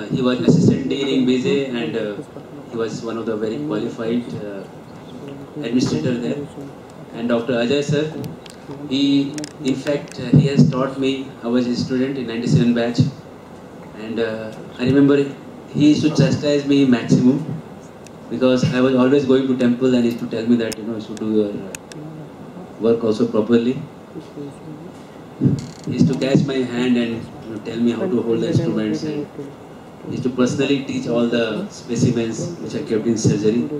He was assistant dean in BJ and he was one of the very qualified administrator there. And Dr. Ajay sir, in fact, he has taught me. I was his student in 97 batch, and I remember he used to chastise me maximum because I was always going to temple and he used to tell me that you should do your work also properly. He used to catch my hand and tell me how to hold the instruments, and he used to personally teach all the specimens which are kept in surgery.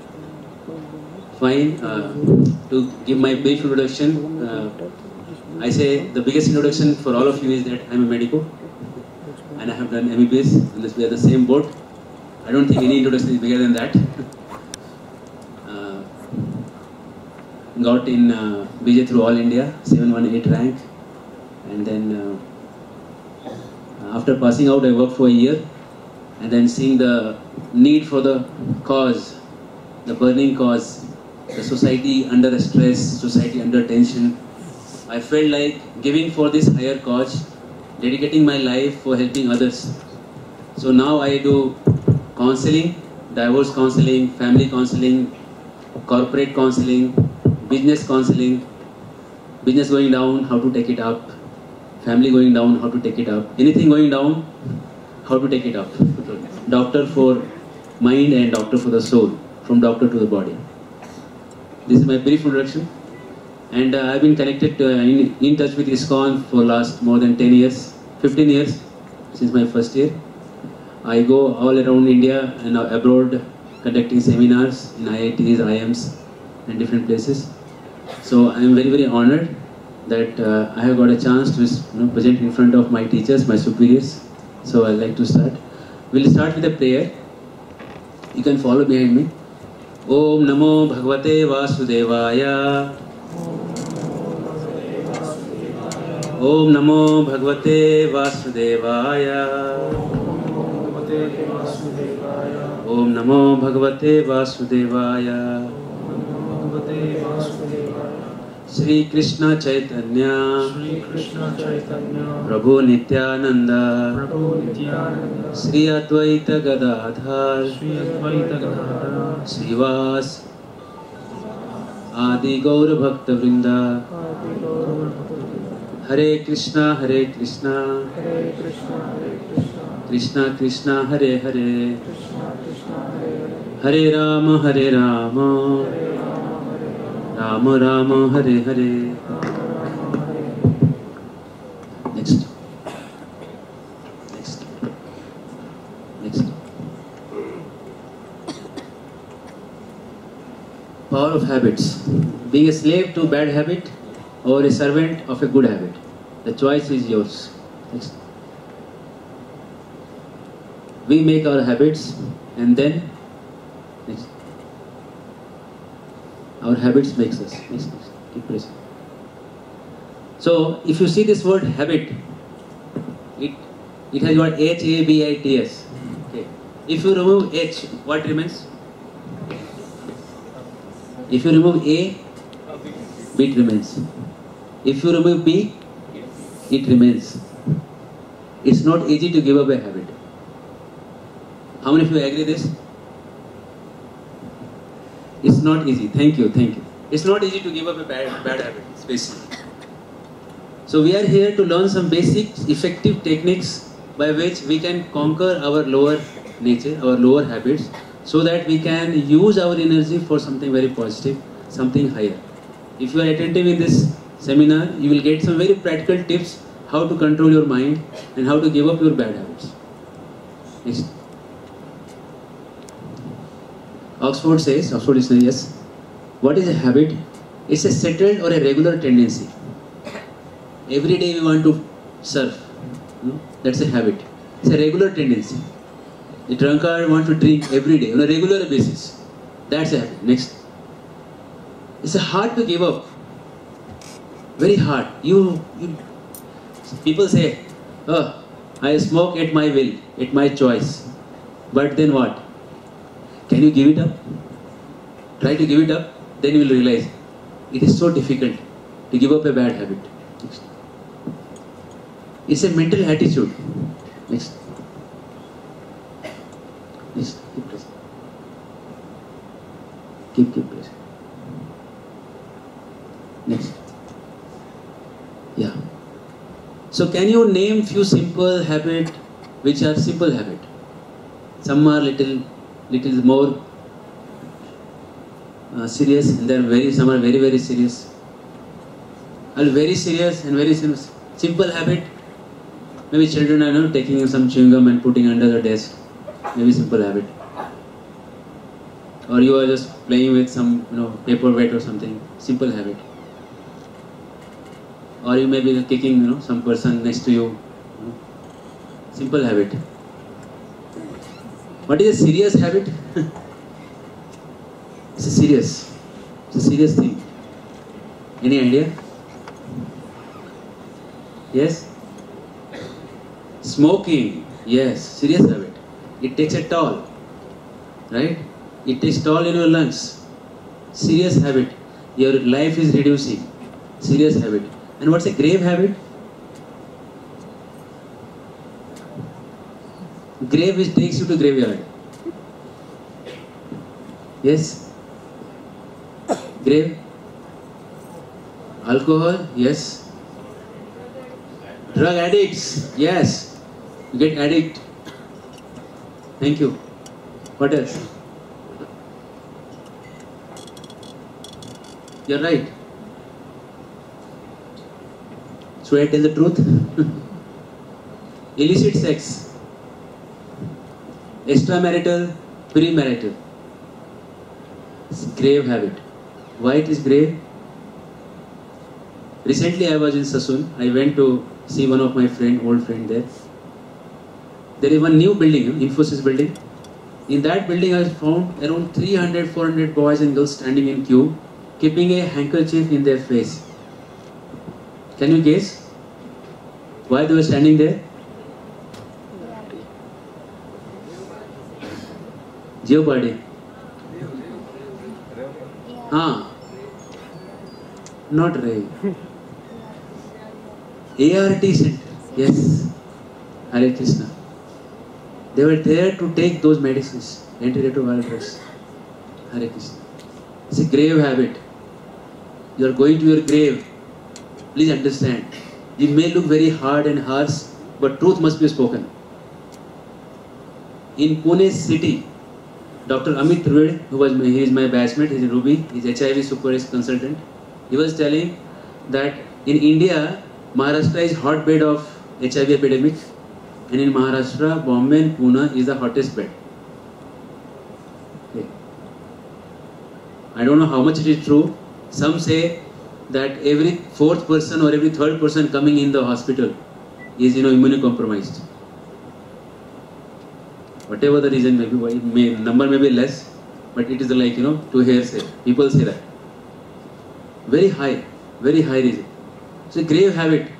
Fine. To give my brief introduction, I say the biggest introduction for all of you is that I am a medico and I have done MBBS, unless we are the same boat. I don't think any introduction is bigger than that. Got in BJ through All India, 718 rank, and then after passing out I worked for a year, and then seeing the need for the cause, the burning cause, the society under stress, society under tension, I felt like giving for this higher cause, dedicating my life for helping others. So now I do counseling, divorce counseling, family counseling, corporate counseling, business counseling, business going down, how to take it up, family going down, how to take it up, anything going down, how to take it up. Doctor for mind and doctor for the soul, from doctor to the body. This is my brief introduction, and I've been connected in touch with ISKCON for last more than 10 years, 15 years since my first year. I go all around India and abroad conducting seminars in IITs, IIMs and different places. So I am very, very honored that I have got a chance to present in front of my teachers, my superiors. So I'd like to start. We'll start with a prayer. You can follow behind me. Om Namo Bhagavate Vasudevaya. Om Namo Bhagavate Vasudevaya. Om Namo Bhagavate Vasudevaya. Shri Krishna Chaitanya, Prabhu Nityananda, Shri Advaita Gadadhar, Srivas, Adi Gaur Bhakta Vrinda, Hare Krishna, Krishna Krishna, Hare Hare, Hare Rama, Rama Rama, Hare Hare. Next. Power of habits. Being a slave to bad habit or a servant of a good habit. The choice is yours. Next. We make our habits and then next. Our habits makes us. Next. Keep pressing. So if you see this word habit, it has got H-A-B-I-T-S. Okay. If you remove H, what remains? If you remove A, B remains. If you remove B, it remains. It's not easy to give up a habit. How many of you agree this? It's not easy. Thank you. It's not easy to give up a bad habit, especially. So we are here to learn some basic, effective techniques by which we can conquer our lower nature, our lower habits, so that we can use our energy for something very positive, something higher. If you are attentive in this seminar, you will get some very practical tips how to control your mind and how to give up your bad habits. Next. Oxford Dictionary, yes. What is a habit? It's a settled or a regular tendency. Every day we want to surf. That's a habit. It's a regular tendency. The drunkard wants to drink every day on a regular basis. That's a habit. Next. It's hard to give up. Very hard. People say, oh, I smoke at my will, at my choice. But then what? Can you give it up? Try to give it up, then you will realize it is so difficult to give up a bad habit. Next. It's a mental attitude. Next. Just keep pressing. Keep pressing. Next. Yeah. So can you name few simple habits which are simple habit? Some are little more serious, and then some are very serious. Very serious and very simple habit. Maybe children are taking some chewing gum and putting under the desk. Maybe simple habit. Or you are just playing with some paperweight or something. Simple habit. Or you may be kicking some person next to you. Simple habit. What is a serious habit? It's a serious thing. Any idea? Yes? Smoking. Yes, serious habit. It takes a toll. Right? It takes toll in your lungs. Serious habit. Your life is reducing. Serious habit. And what's a grave habit? Grave which takes you to graveyard. Yes? Grave? Alcohol? Yes. Drug addicts? Yes. You get addict. Thank you. What else? You're right. Should I tell the truth? Illicit sex. Extramarital, premarital. It's a grave habit. Why it is grave? Recently I was in Sassoon. I went to see one of my old friend there. There is one new building, Infosys building. In that building I found around 300-400 boys and girls standing in queue, keeping a handkerchief in their face. Can you guess why they were standing there? Jeopardy. Not Ray. ART center. Yes. Hare Krishna. They were there to take those medicines, antiretroviral drugs. Hare Krishna. It's a grave habit. You are going to your grave. Please understand. It may look very hard and harsh, but truth must be spoken. In Pune city, Dr. Amit Trivedi, he is my batchmate, he is in Ruby, he is HIV super consultant. He was telling that in India, Maharashtra is hotbed of HIV epidemic, and in Maharashtra, Bombay and Pune is the hottest bed. Okay. I don't know how much it is true. Some say that every fourth person or every third person coming in the hospital is immunocompromised. Whatever the reason may be, number may be less, but it is like to hearsay. People say that. Very high reason. It's a grave habit,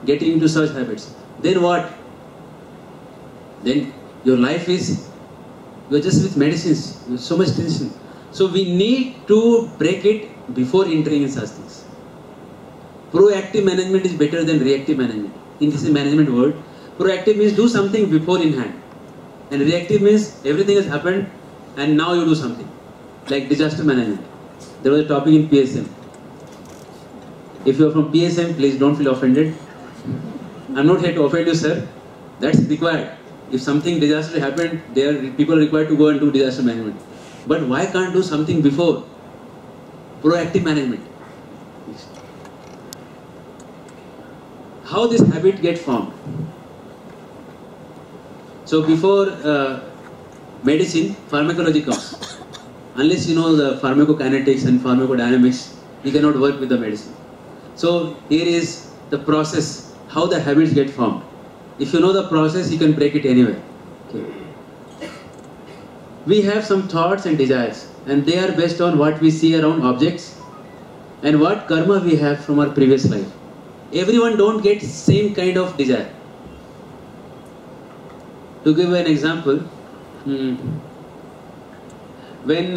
getting into such habits. Then what? Then your life is, you're just with medicines, with so much tension. So we need to break it before entering in such things. Proactive management is better than reactive management. In this management world, proactive means do something before in hand. And reactive means everything has happened and now you do something. Like disaster management. There was a topic in PSM. If you are from PSM, please don't feel offended. I'm not here to offend you, sir. That's required. If something disaster happened, people are required to go and do disaster management. But why can't do something before? Proactive management. How this habit get formed? So before medicine, pharmacology comes. Unless you know the pharmacokinetics and pharmacodynamics, you cannot work with the medicine. So here is the process, how the habits get formed. If you know the process, you can break it anywhere. Okay. We have some thoughts and desires, and they are based on what we see around objects and what karma we have from our previous life. Everyone don't get same kind of desire. To give an example, when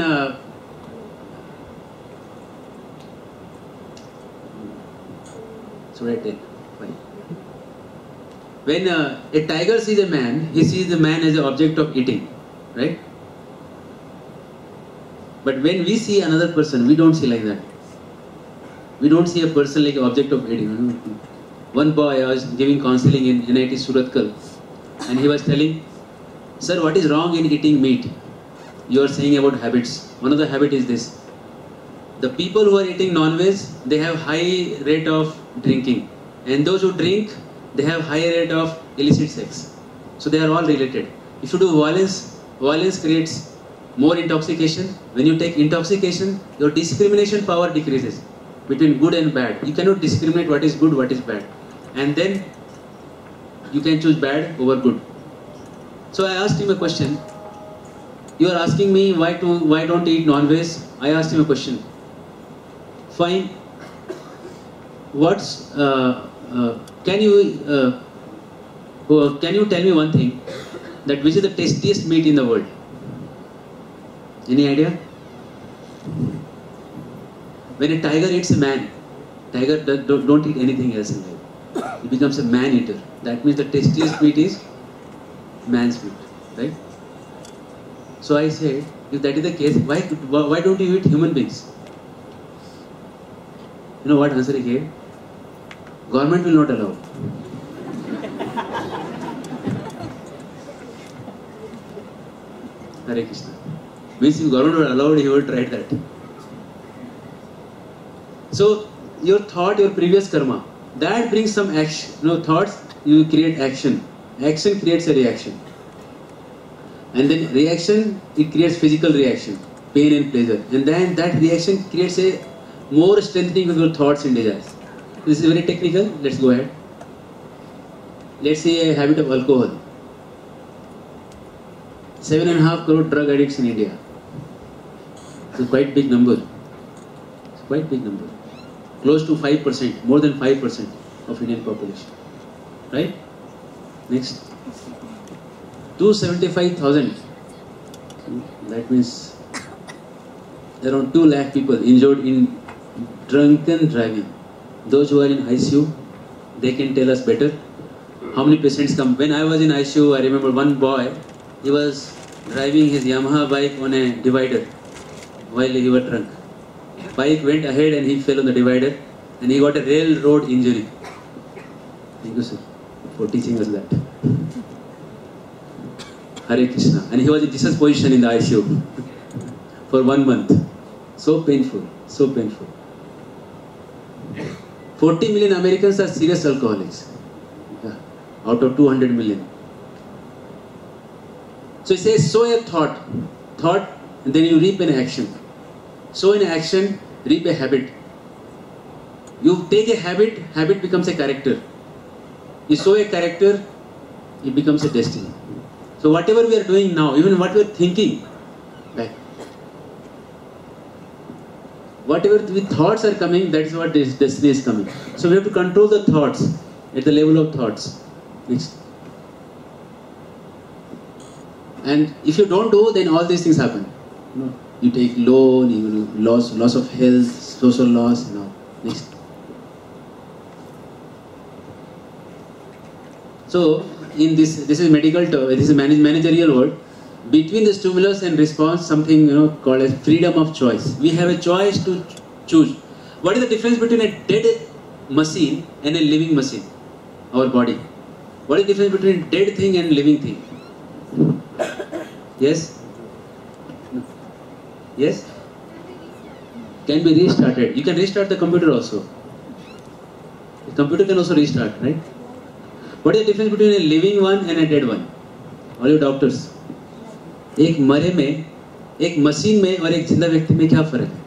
when a tiger sees a man, he sees the man as an object of eating. right? But when we see another person, we don't see like that. We don't see a person like an object of hate. One boy, I was giving counseling in NIT Surathkal, and he was telling, "Sir, what is wrong in eating meat? You are saying about habits. One of the habit is this. The people who are eating non-veg, they have high rate of drinking. And those who drink, they have high rate of illicit sex. So they are all related. If you do violence, violence creates more intoxication. When you take intoxication, your discrimination power decreases between good and bad. You cannot discriminate what is good, what is bad. And then you can choose bad over good. So I asked him a question. You are asking me why don't eat non-veg? I asked him a question. Fine. Can you tell me one thing, that which is the tastiest meat in the world? Any idea? When a tiger eats a man, tiger don't eat anything else in life. He becomes a man eater. That means the tastiest meat is man's meat, right? So I said, if that is the case, why don't you eat human beings? You know what answer he gave? Government will not allow. Hare Krishna. Means if government were allowed, he would try that. So your thought, your previous karma, that brings some action. Thoughts, you create action. Action creates a reaction. And then reaction, it creates physical reaction, pain and pleasure. And then that reaction creates a more strengthening of your thoughts and desires. This is very technical. Let's go ahead. Let's say a habit of alcohol. 7.5 crore drug addicts in India. It's a quite big number. It's a quite big number. Close to 5%, more than 5% of Indian population. Right? Next. 275,000. That means around 2 lakh people injured in drunken driving. Those who are in ICU, they can tell us better. How many patients come? When I was in ICU, I remember one boy, he was driving his Yamaha bike on a divider while he was drunk. Bike went ahead and he fell on the divider and he got a railroad injury. Thank you, sir, for teaching us that. Hare Krishna. And he was in Jesus position in the ICU for 1 month. So painful, so painful. 40 million Americans are serious alcoholics. Yeah. Out of 200 million. So it says, sow a thought, and then you reap an action. Sow an action, reap a habit. You take a habit, habit becomes a character. You sow a character, it becomes a destiny. So whatever we are doing now, even what we are thinking, right? Whatever the thoughts are coming, that is what this destiny is coming. So we have to control the thoughts at the level of thoughts. Next. And if you don't do, then all these things happen. You take loan, you loss of health, social loss, Next. So in this is medical term, this is managerial word. Between the stimulus and response, something called as freedom of choice. We have a choice to choose. What is the difference between a dead machine and a living machine? Our body. What is the difference between dead thing and living thing? Yes? Yes? Can be restarted. You can restart the computer also. The computer can also restart, right? What is the difference between a living one and a dead one? All you doctors. एक मरे में, एक machine में और एक जिंदा व्यक्ति में क्या फर्क है?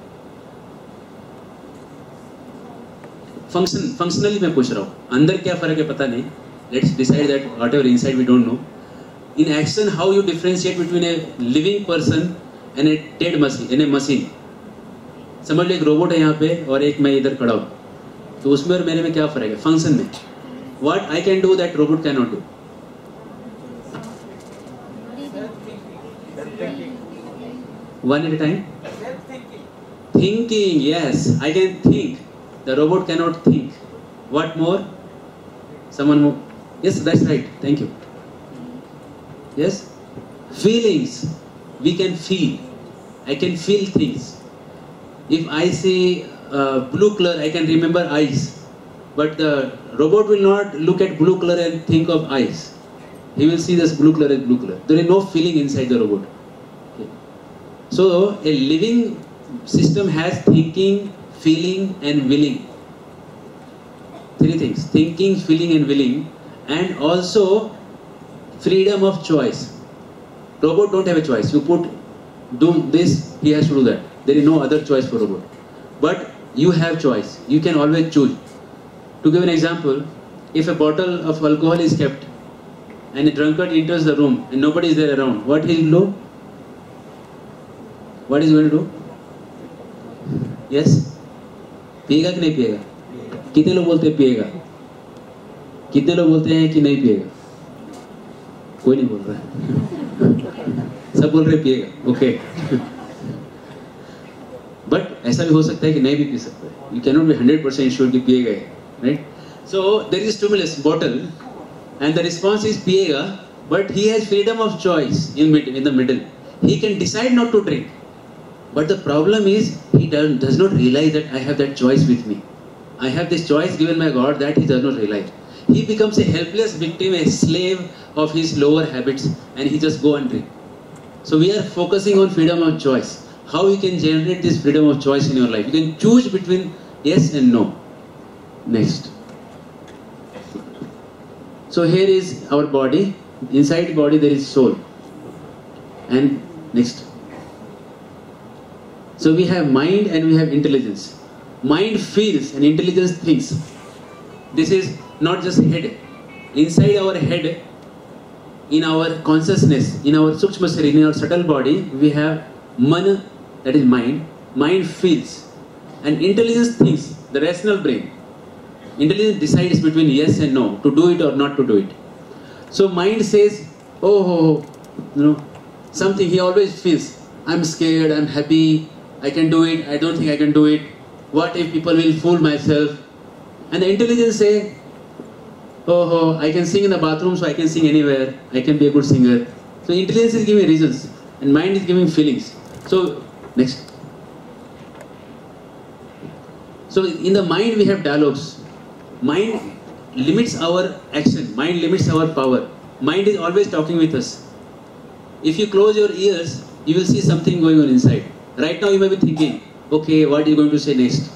फंक्शनली मैं पूछ रहा हूँ. अंदर क्या फर्क है पता नहीं. Let's decide that whatever inside we don't know. In action, how you differentiate between a living person and a dead machine, in a machine. समझ लो एक रोबोट है यहाँ पे और एक मैं इधर खड़ा हूँ. तो उसमें और मेरे में क्या फर्क है? फंक्शन में. What I can do that robot cannot do. One at a time. Thinking, yes, I can think. The robot cannot think. What more? Someone more? Yes, that's right. Thank you. Yes? Feelings. we can feel. I can feel things. If I see blue color, I can remember eyes. But the robot will not look at blue color and think of eyes. He will see this blue color as blue color. There is no feeling inside the robot. Okay. So a living system has thinking, feeling and willing. Three things: thinking, feeling and willing, and also freedom of choice. Robot don't have a choice. You put do this, he has to do that. There is no other choice for robot. But you have choice. You can always choose. To give an example, if a bottle of alcohol is kept and a drunkard enters the room and nobody is there around, what he will do? What is he going to do? Yes? पिएगा कि नहीं पिएगा? कितने लोग बोलते हैं पिएगा? कितने लोग बोलते हैं कि नहीं पिएगा? कोई नहीं बोल रहा है. सब बोल रहे पिएगा. ओके. बट ऐसा भी हो सकता है कि नहीं भी पी सकता है. You cannot be 100% sure कि पिएगा, right? So there is stimulus bottle, and the response is piega, but he has freedom of choice in the middle. He can decide not to drink. But the problem is he does not realize that I have that choice with me. I have this choice given by God that he does not realize. He becomes a helpless victim, a slave of his lower habits, and he just go and drink. So we are focusing on freedom of choice. How you can generate this freedom of choice in your life? You can choose between yes and no. Next. So here is our body. Inside the body there is soul. And next. So we have mind and we have intelligence. Mind feels and intelligence thinks. This is not just head. Inside our head, in our consciousness, in our sukshma sharir, in our subtle body, we have man, that is mind. Mind feels. And intelligence thinks, the rational brain. Intelligence decides between yes and no, to do it or not to do it. So mind says, something he always feels. I'm scared, I'm happy, I can do it, I don't think I can do it. What if people will fool myself? And the intelligence say, I can sing in the bathroom, so I can sing anywhere, I can be a good singer. So intelligence is giving reasons, and mind is giving feelings. So, next. So in the mind we have dialogues. Mind limits our action, mind limits our power. Mind is always talking with us. If you close your ears, you will see something going on inside. Right now you may be thinking, okay, what are you going to say next?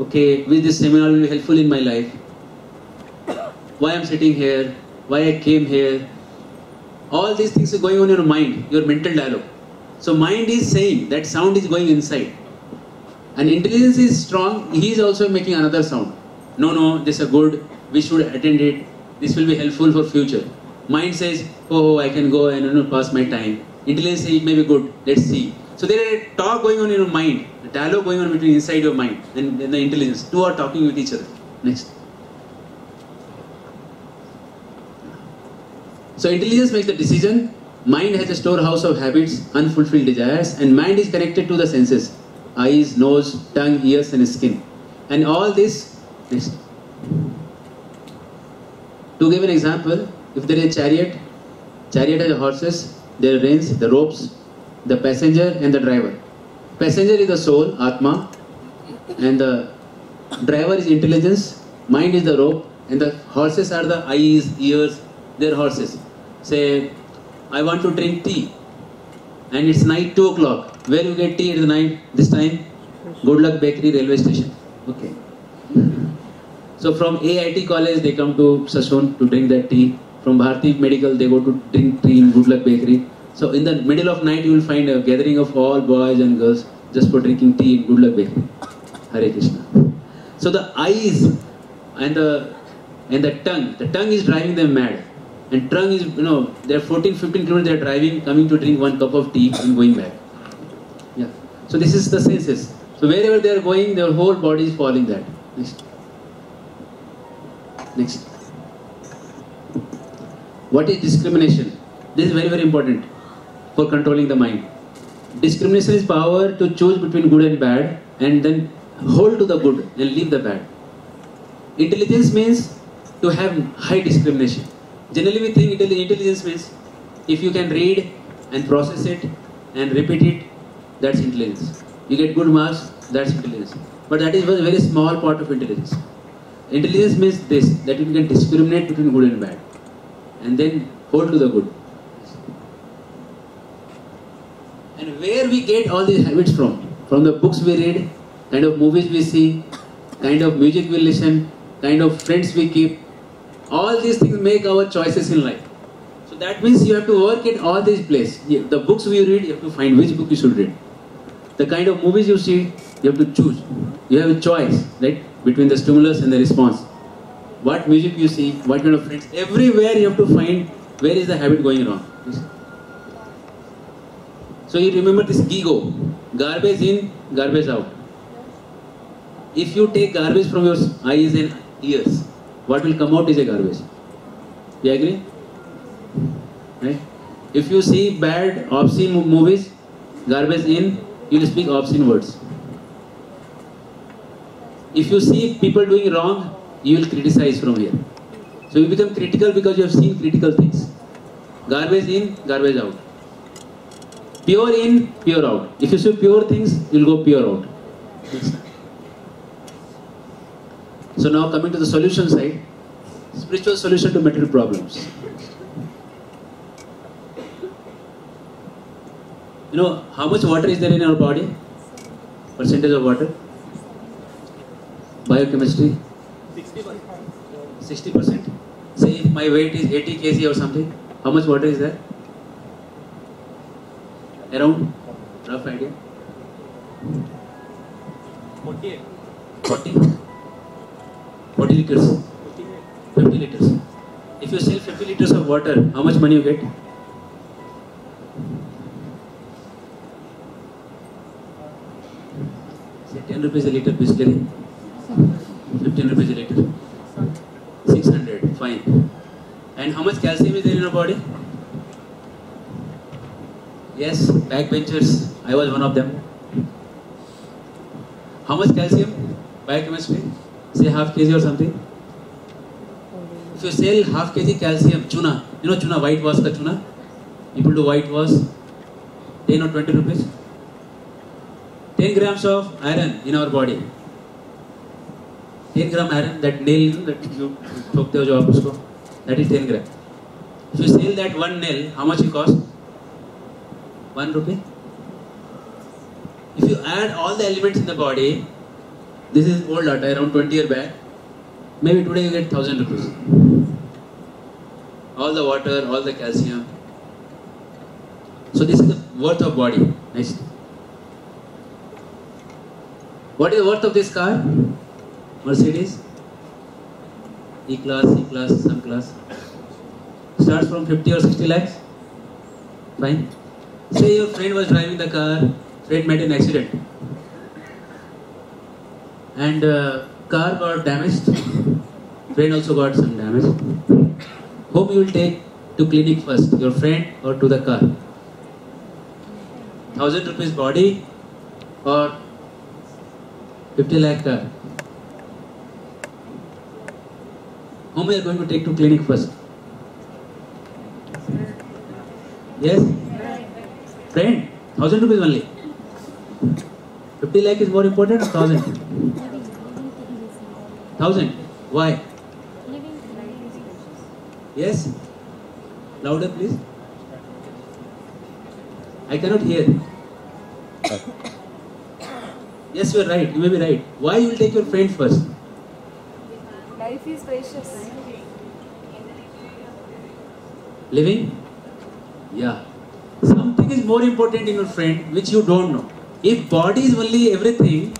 Okay, will this seminar will be helpful in my life? Why I'm sitting here? Why I came here? All these things are going on in your mind, your mental dialogue. So mind is saying, that sound is going inside. And intelligence is strong, he is also making another sound. No, this is good, we should attend it, this will be helpful for future. Mind says, I can go and pass my time. Intelligence says, it may be good, let's see. So there is a talk going on in your mind, a dialogue going on between inside your mind and the intelligence. Two are talking with each other. Next. So intelligence makes the decision, mind has a storehouse of habits, unfulfilled desires, and mind is connected to the senses. Eyes, nose, tongue, ears and skin. And all this, next. To give an example, if there is a chariot has horses, there are reins, the ropes, the passenger and the driver. Passenger is the soul, Atma, and the driver is intelligence, mind is the rope, and the horses are the eyes, ears, they are horses. Say, I want to drink tea, and it's night 2 o'clock. Where you get tea at the night, this time? Good Luck Bakery railway station. Okay. So from AIT college they come to Sason to drink that tea. From Bharati Medical they go to drink tea in Good Luck Bakery. So in the middle of night you will find a gathering of all boys and girls just for drinking tea in Good Luck Bakery. Hare Krishna. So the eyes and the tongue is driving them mad. And tongue is, they're 14-15 kilometers they're driving, coming to drink 1 cup of tea and going back. Yeah. So this is the senses. So wherever they are going, their whole body is following that. Next. What is discrimination? This is very, very important for controlling the mind. Discrimination is power to choose between good and bad and then hold to the good and leave the bad. Intelligence means to have high discrimination. Generally we think intelligence means If you can read and process it and repeat it, that's intelligence. You get good marks, that's intelligence. But that is a very small part of intelligence. Intelligence means this, that you can discriminate between good and bad, and then hold to the good. And where we get all these habits from? From the books we read, kind of movies we see, kind of music we listen, kind of friends we keep. All these things make our choices in life. So that means you have to work at all these places. The books we read, you have to find which book you should read. The kind of movies you see, you have to choose. You have a choice, right, between the stimulus and the response. What music you see, what kind of friends. Everywhere you have to find where is the habit going wrong. So you remember this GIGO, garbage in, garbage out. If you take garbage from your eyes and ears, what will come out is a garbage. You agree? Right? If you see bad, obscene movies, garbage in, you will speak obscene words. If you see people doing wrong, you will criticize from here. So you become critical because you have seen critical things. Garbage in, garbage out. Pure in, pure out. If you see pure things, you will go pure out. So now coming to the solution side, spiritual solution to material problems. You know how much water is there in our body? Percentage of water? Biochemistry? 60%. 60%? Say if my weight is 80 kg or something, how much water is there? Around? Rough idea? 48. 40? 40 liters? 50 liters. If you sell 50 liters of water, how much money you get? Say 10 rupees a liter Bisleri. 15 rupees a liter. 600, fine. And how much calcium is there in your body? Yes, backbenchers, I was one of them. How much calcium? Biochemistry? Say half kg or something. If you sell half kg calcium, tuna, you know tuna, white wash ka tuna? People do white wash, 10 or 20 rupees. 10 grams of iron in our body. 10 gram iron, that nail that you ठोकते हो जो आप उसको, that is 10 gram. If you sell that one nail, how much it cost? 1 rupee. If you add all the elements in the body, this is old data, around 20 years back, maybe today you get 1000 rupees. All the water, all the calcium. So this is the worth of body. Nice. What is the worth of this car? Mercedes? E-class, C-class, some class. Starts from 50 or 60 lakhs. Fine. Say your friend was driving the car, friend met an accident. And car got damaged. Friend also got some damage. Whom you will take to clinic first? Your friend or to the car? 1000 rupees body or 50 lakh car? Whom you are going to take to clinic first? Yes? Friend? 1000 rupees only. 50 lakh is more important or 1000? 1000. Why? Yes? Louder please. I cannot hear. Yes, you are right. You may be right. Why you will take your friend first? Life is precious. Living? Yeah. Something is more important in your friend which you don't know. If body is only everything,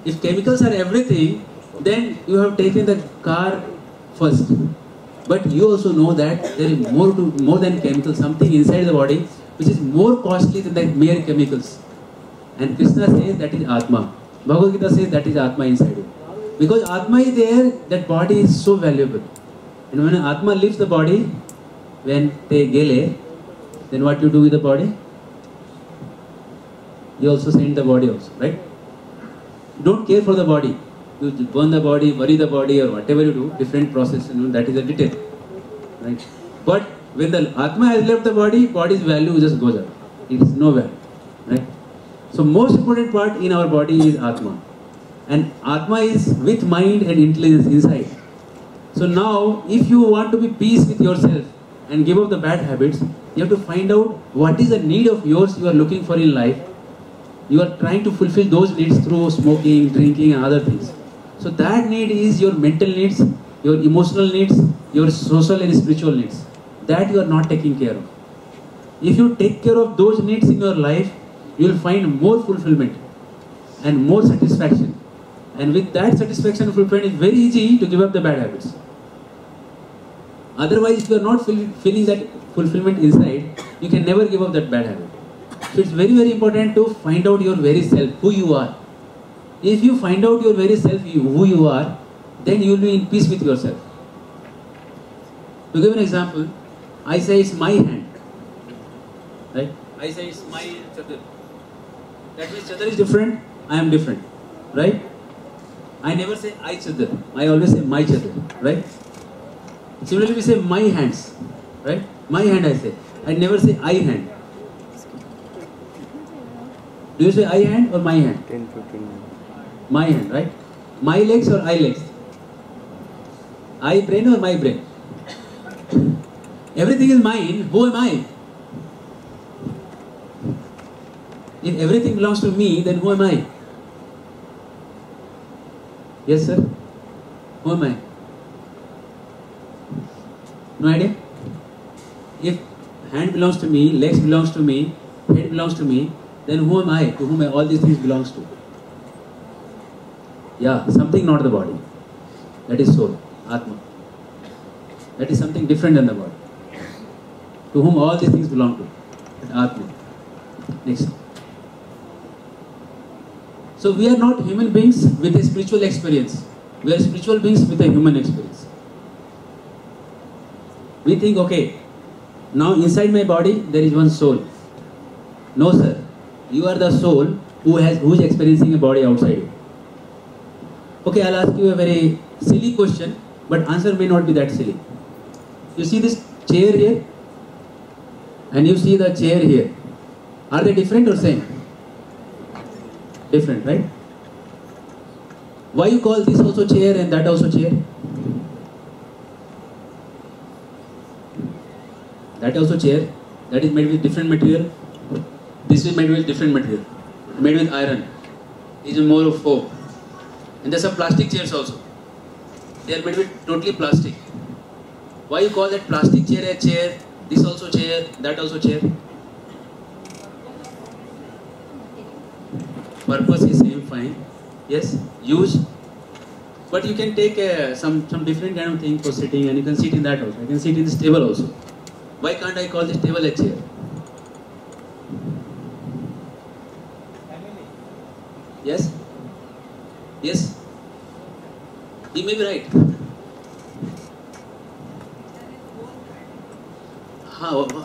if chemicals are everything, then you have taken the car first. But you also know that there is more than chemicals, something inside the body which is more costly than the mere chemicals. And Krishna says that is Atma. Bhagavad Gita says that is Atma inside you. Because Atma is there, that body is so valuable. And when Atma leaves the body, when they gele, then what you do with the body? You also send the body also, right? Don't care for the body. You burn the body, bury the body, or whatever you do, different process, that is a detail, right? But When the Atma has left the body, body's value just goes up. It is no value, right? So most important part in our body is Atma. And Atma is with mind and intelligence inside. So now, if you want to be peace with yourself and give up the bad habits, you have to find out what is the need of yours you are looking for in life. You are trying to fulfill those needs through smoking, drinking and other things. So that need is your mental needs, your emotional needs, your social and spiritual needs. That you are not taking care of. If you take care of those needs in your life, you will find more fulfillment and more satisfaction. And with that satisfaction and fulfillment, it's very easy to give up the bad habits. Otherwise, if you are not feeling that fulfillment inside, you can never give up that bad habit. So it's very, very important to find out your very self, who you are. If you find out your very self, who you are, then you will be in peace with yourself. To give an example, I say it's my hand. Right? I say it's my chadar. That means chadar is different, I am different. Right? I never say I chadar. I always say my chadar. Right? Similarly, we say my hands. Right? My hand I say. I never say I hand. Do you say I hand or my hand? 10, 15 minutes. My hand, right? My legs or I legs? I brain or my brain? Everything is mine. Who am I? If everything belongs to me, then who am I? Yes, sir? Who am I? No idea? If hand belongs to me, legs belongs to me, head belongs to me, then who am I? To whom all these things belongs to? Yeah, something not the body. That is soul, Atma. That is something different than the body. To whom all these things belong to. That Atma. Next. So we are not human beings with a spiritual experience. We are spiritual beings with a human experience. We think, okay, now inside my body there is one soul. No, sir. You are the soul who is experiencing a body outside you. Okay, I'll ask you a very silly question, but answer may not be that silly. You see this chair here, and you see the chair here. Are they different or same? Different, right? Why you call this also chair and that also chair? That also chair. That is made with different material. This is made with different material. Made with iron. This is more of foam. And there's some plastic chairs also. They are made with totally plastic. Why you call that plastic chair a chair? This also chair, that also chair. Purpose is same, fine. Yes, use. But you can take some different kind of thing for sitting, and you can sit in that also. I can sit in this table also. Why can't I call this table a chair? Yes? Yes? You may be right.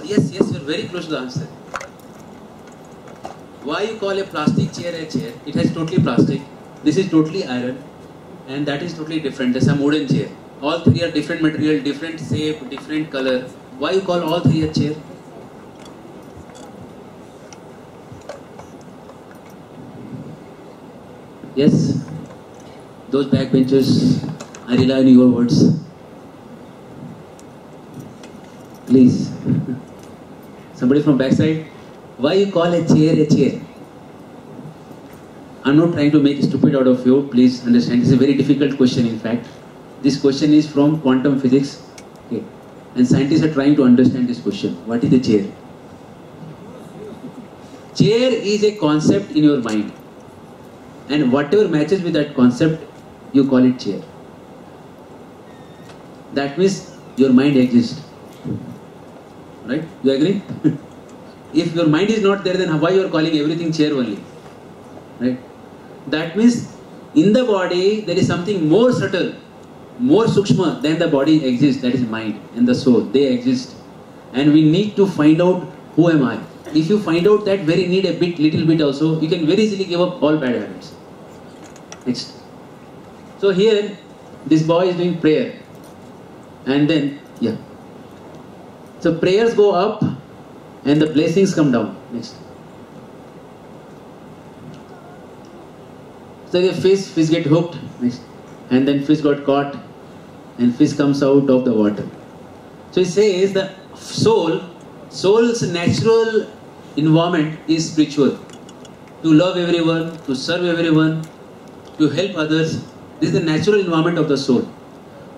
Yes, you're very close to the answer. Why you call a plastic chair a chair? It has totally plastic. This is totally iron. And that is totally different. There's some wooden chair. All three are different material, different shape, different color. Why you call all three a chair? Yes? Those backbenchers, I rely on your words. Please. Somebody from backside. Why you call a chair a chair? I'm not trying to make stupid out of you. Please understand. This is a very difficult question in fact. This question is from quantum physics. Okay. And scientists are trying to understand this question. What is a chair? Chair is a concept in your mind. And whatever matches with that concept, you call it chair. That means your mind exists. Right? You agree? If your mind is not there, then why you are calling everything chair only? Right? That means in the body there is something more subtle, more sukshma than the body exists. That is mind and the soul. They exist. And we need to find out who am I. If you find out that very need a little bit also, you can very easily give up all bad habits. Next. So here, this boy is doing prayer. And then, yeah. So prayers go up and the blessings come down. Next. So the fish get hooked, next. And then fish got caught and fish comes out of the water. So it says the soul's natural environment is spiritual. To love everyone, to serve everyone, to help others. This is the natural environment of the soul.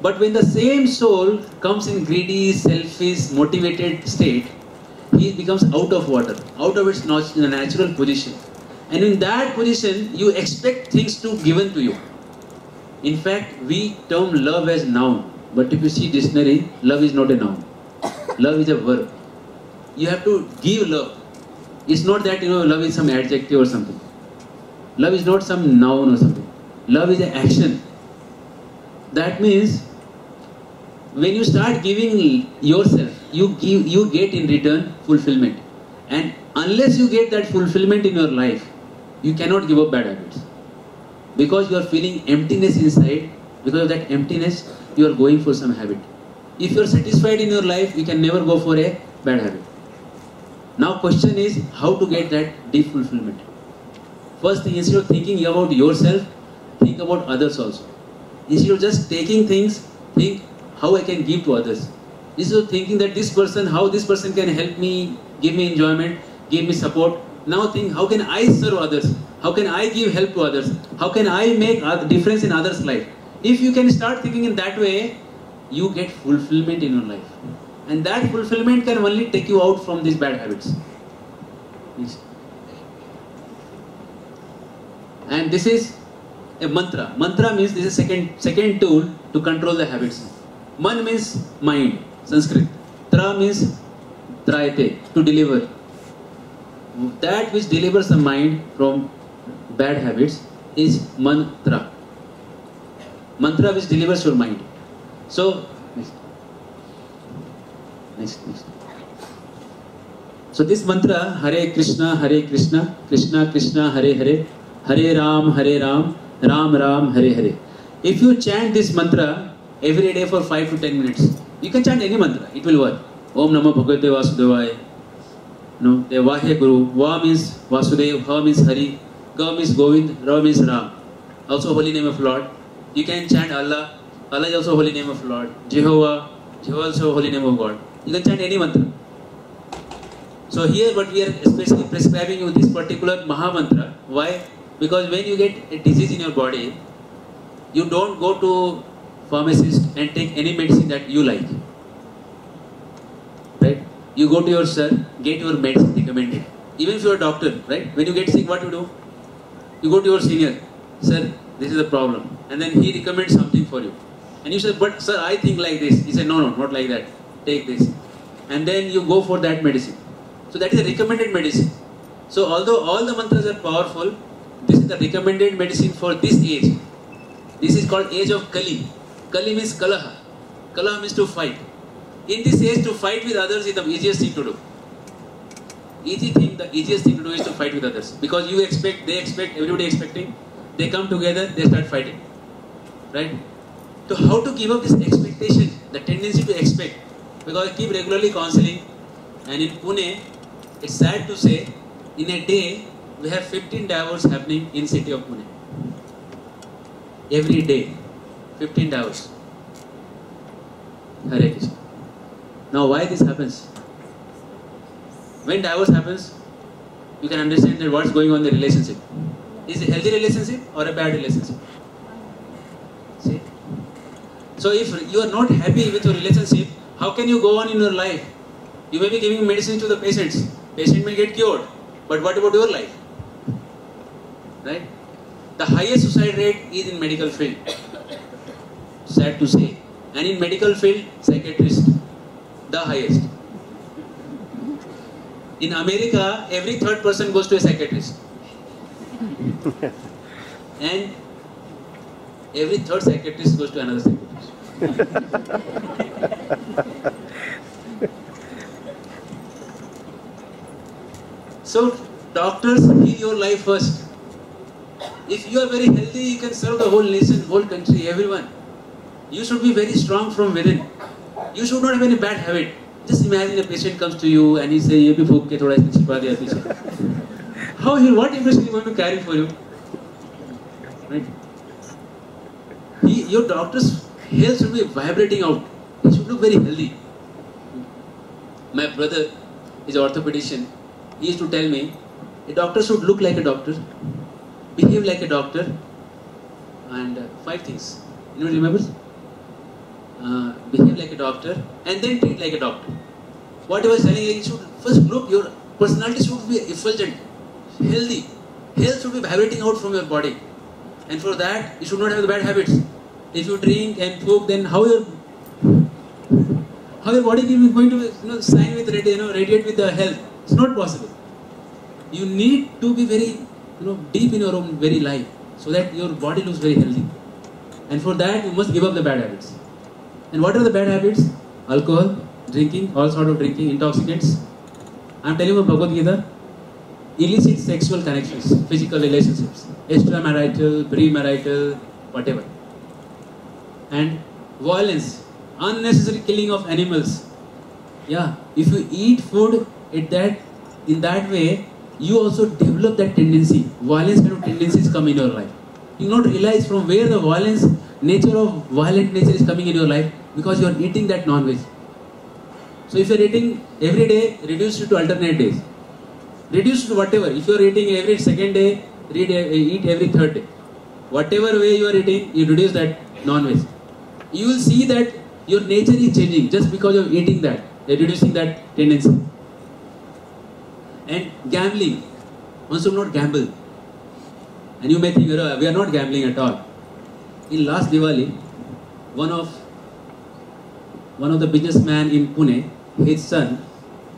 But when the same soul comes in greedy, selfish, motivated state, he becomes out of water, out of its natural position. And in that position, you expect things to be given to you. In fact, we term love as noun. But if you see dictionary, love is not a noun. Love is a verb. You have to give love. It's not that, love is some adjective or something. Love is not some noun or something. Love is an action. That means, when you start giving yourself, you get in return fulfillment. And unless you get that fulfillment in your life, you cannot give up bad habits. Because you are feeling emptiness inside, because of that emptiness, you are going for some habit. If you are satisfied in your life, you can never go for a bad habit. Now question is, how to get that deep fulfillment? First thing, instead of thinking about yourself, think about others also. Instead of just taking things, think how I can give to others. Instead of thinking that how this person can help me, give me enjoyment, give me support. Now think, how can I serve others? How can I give help to others? How can I make a difference in others' life? If you can start thinking in that way, you get fulfillment in your life. And that fulfillment can only take you out from these bad habits. Yes. And this is a mantra. Mantra means this is second tool to control the habits. Man means mind, Sanskrit. Tra means trayate, to deliver. That which delivers the mind from bad habits is mantra. Mantra which delivers your mind. So, next. So this mantra, Hare Krishna, Krishna Krishna, Hare Hare, Hare Ram, Ram Ram, Hare Hare. If you chant this mantra every day for 5 to 10 minutes, you can chant any mantra, it will work. Om Namo Bhagavate Vasudevaya. No, the Vahya Guru. Va means Vasudev, Ha means Hari, Ga means Govind, Ra means Ram. Also holy name of Lord. You can chant Allah. Allah is also holy name of Lord. Jehovah is also holy name of God. You can chant any mantra. So here what we are especially prescribing you this particular Maha Mantra. Why? Because when you get a disease in your body, you don't go to pharmacist and take any medicine that you like. Right? You go to your sir, get your medicine recommended. Even if you are a doctor, right? When you get sick, what you do? You go to your senior. Sir, this is the problem. And then he recommends something for you. And you say, but sir, I think like this. He said, no, not like that. Take this. And then you go for that medicine. So that is a recommended medicine. So although all the mantras are powerful, this is the recommended medicine for this age. This is called age of Kali. Kali means Kalaha. Kalaha means to fight. In this age, to fight with others is the easiest thing to do. The easiest thing to do is to fight with others. Because you expect, they expect, everybody expecting. They come together, they start fighting. Right? So how to give up this expectation, the tendency to expect. Because I keep regularly counseling. And in Pune, it's sad to say, in a day, we have 15 divorces happening in city of Pune. Every day, 15 divorces. Hare Krishna. Now why this happens? When divorce happens, you can understand that what's going on in the relationship. Is it a healthy relationship or a bad relationship? See? So if you are not happy with your relationship, how can you go on in your life? You may be giving medicine to the patients. Patient may get cured. But what about your life? Right? The highest suicide rate is in medical field. Sad to say. And in medical field, psychiatrist. The highest. In America, every third person goes to a psychiatrist. And every third psychiatrist goes to another psychiatrist. So, doctors, heal your life first. If you are very healthy, you can serve the whole nation, whole country, everyone. You should be very strong from within. You should not have any bad habit. Just imagine a patient comes to you and he say, "ये भी फूक के थोड़ा इसमें छिपा दिया पीछे." How he, what impression he going to carry for you? Right? Your doctor's health should be vibrating out. He should look very healthy. My brother is an orthopedician. He used to tell me, a doctor should look like a doctor, behave like a doctor, and 5 things. Anyone remembers? Behave like a doctor and then treat like a doctor. What I was telling you, you should first look, your personality should be effulgent, healthy. Health should be vibrating out from your body. And for that, you should not have the bad habits. If you drink and smoke, then how your body is going to sign with radiate with the health? It's not possible. You need to be very deep in your own very life so that your body looks very healthy. And for that, you must give up the bad habits. And what are the bad habits? Alcohol, drinking, all sort of drinking, intoxicants. I am telling you Bhagavad Gita. Illicit sexual connections, physical relationships, extramarital, premarital, whatever. And violence, unnecessary killing of animals. Yeah, if you eat food in that way, you also develop that tendency. Violence kind of tendencies come in your life. You not realize from where the nature of violent nature is coming in your life, because you are eating that non-veg. So if you are eating every day, reduce it to alternate days. Reduce to whatever. If you are eating every second day, eat every third day. Whatever way you are eating, you reduce that non-veg. You will see that your nature is changing just because of eating that. You are reducing that tendency. And gambling. One should not gamble. And you may think, we are not gambling at all. In last Diwali, one of the businessmen in Pune, his son,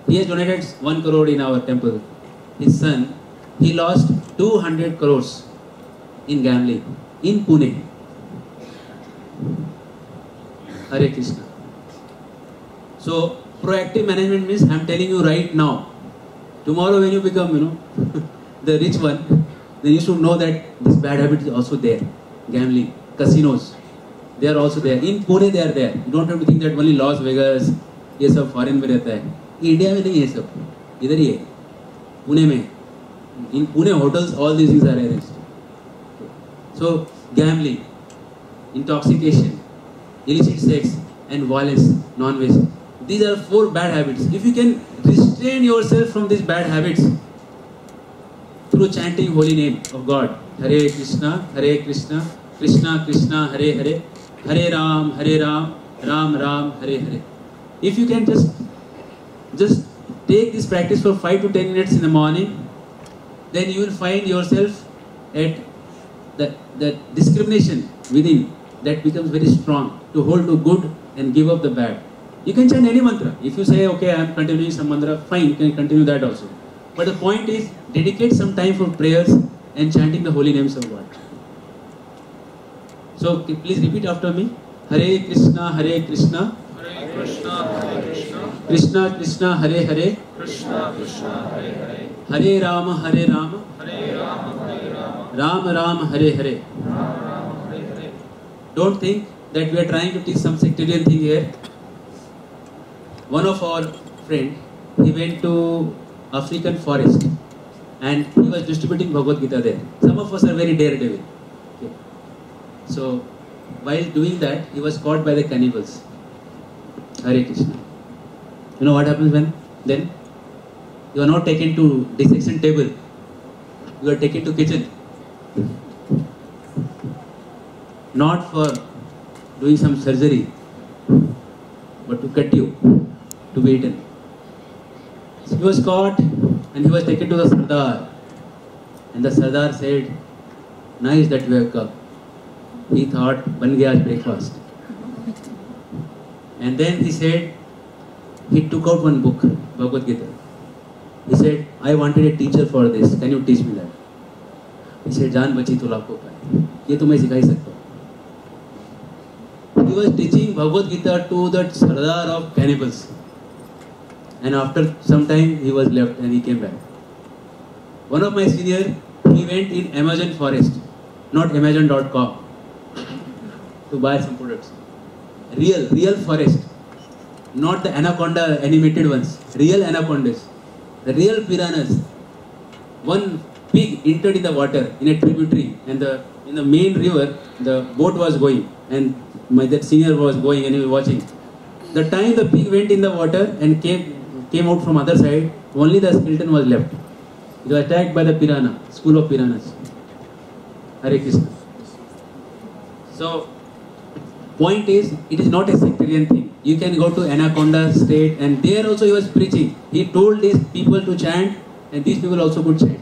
he has donated 1 crore in our temple. His son, he lost 200 crores in gambling in Pune. Hare Krishna. So proactive management means I am telling you right now. Tomorrow when you become, the rich one, then you should know that this bad habit is also there. Gambling, casinos, they are also there. In Pune they are there. You don't have to think that only Las Vegas, ये सब foreign में रहता है. India में नहीं है सब, इधर ही है, पुणे में. In Pune hotels, all these things are arranged. So gambling, intoxication, illicit sex, and violence, non-veg. These are 4 bad habits. If you can restrain yourself from these bad habits through chanting holy name of God, Hare Krishna, Krishna Krishna, Hare Hare, Hare Ram, Ram Ram, Hare Hare. If you can just take this practice for 5 to 10 minutes in the morning, then you will find yourself at the discrimination within that becomes very strong to hold to good and give up the bad. You can chant any mantra. If you say, okay, I am continuing some mantra, fine, you can continue that also. But the point is, dedicate some time for prayers and chanting the holy names of God. So please repeat after me. Hare Krishna, Krishna Krishna, Hare Hare, Hare Rama, Ram Ram, Hare Hare. Don't think that we are trying to teach some sectarian thing here. One of our friend, he went to African forest and he was distributing Bhagavad Gita there. Some of us are very daredevil. Okay. So while doing that, he was caught by the cannibals. Hare Krishna. You know what happens then? You are not taken to dissection table. You are taken to kitchen. Not for doing some surgery, but to cut you, to be eaten. So he was caught and he was taken to the Sardar. And the Sardar said, nice that you have come. He thought, ban gaya aaj breakfast. And then he said, he took out one book, Bhagavad Gita. He said, I wanted a teacher for this. Can you teach me that? He said, Jaan bachi to lakhon paye. Ye to main sikhai sakta hu. He was teaching Bhagavad Gita to the Sardar of cannibals. And after some time, he was left and he came back. One of my senior, he went in Amazon forest, not Amazon.com, to buy some products. Real forest. not the anaconda animated ones, real anacondas, the real piranhas. One pig entered in the water in a tributary, and in the main river the boat was going, and that senior was going and he was watching. The time the pig went in the water and came out from other side, only the skeleton was left. It was attacked by the piranha, school of piranhas. Hare Krishna. So, point is, it is not a sectarian thing. You can go to Anaconda State, and there also he was preaching. He told these people to chant, and these people also could chant.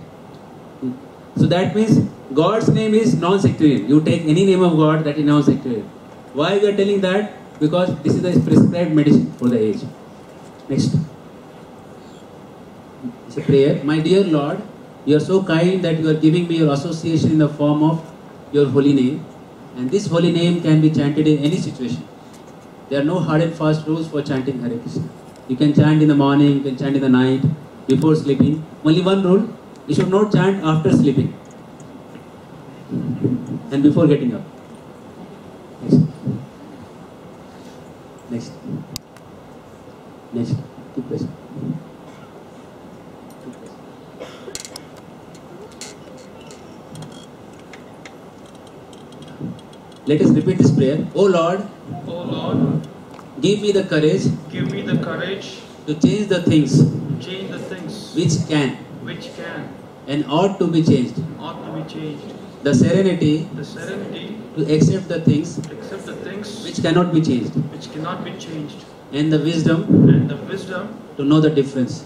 So that means God's name is non-sectarian. You take any name of God, that is non-sectarian. Why we are telling that? Because this is the prescribed medicine for the age. Next. It's a prayer. My dear Lord, you are so kind that you are giving me your association in the form of your holy name. And this holy name can be chanted in any situation. There are no hard and fast rules for chanting Hare Krishna. You can chant in the morning, you can chant in the night, before sleeping. Only one rule, you should not chant after sleeping and before getting up. Next. Next. Keep pressing. Let us repeat this prayer. O Lord, give me the courage to change the things which can and ought to be changed. The serenity to accept the things which cannot be changed. And the wisdom to know the difference.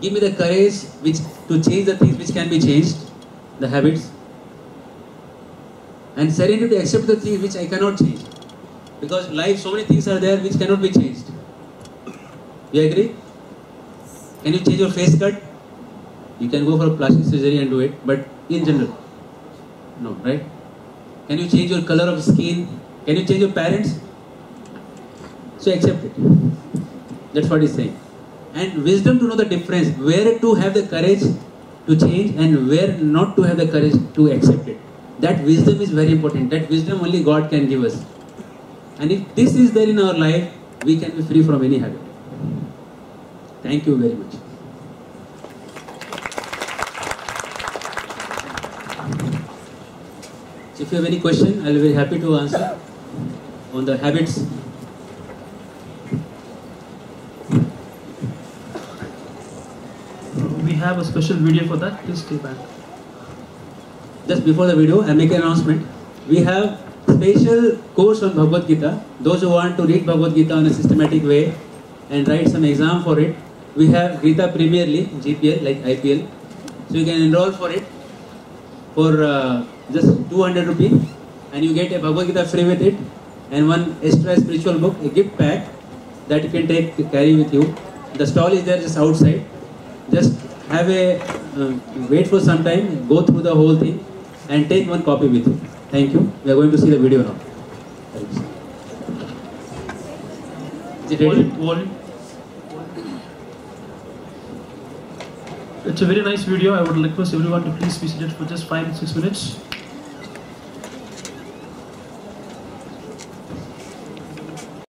Give me the courage to change the things which can be changed, the habits. And serenity to accept the things which I cannot change. Because life, so many things are there which cannot be changed. You agree? Can you change your face cut? You can go for a plastic surgery and do it, but in general, no, right? Can you change your color of skin? Can you change your parents? So accept it. That's what he's saying. And wisdom to know the difference, where to have the courage to change and where not to have the courage to accept it. That wisdom is very important. That wisdom only God can give us. And if this is there in our life, we can be free from any habit. Thank you very much. So if you have any question, I will be very happy to answer on the habits. We have a special video for that. Please stay back. Just before the video, I make an announcement. We have special course on Bhagavad Gita. Those who want to read Bhagavad Gita in a systematic way and write some exam for it, we have Gita Premier League, GPL, like IPL. So you can enroll for it for just 200 rupees, and you get a Bhagavad Gita free with it, and one extra spiritual book, a gift pack that you can carry with you. The stall is there just outside. Just have a wait for some time, go through the whole thing, and take one copy with you. Thank you. We are going to see the video now. Is it ready? Volume. It's a very nice video. I would request everyone to please be seated for just 5-6 minutes.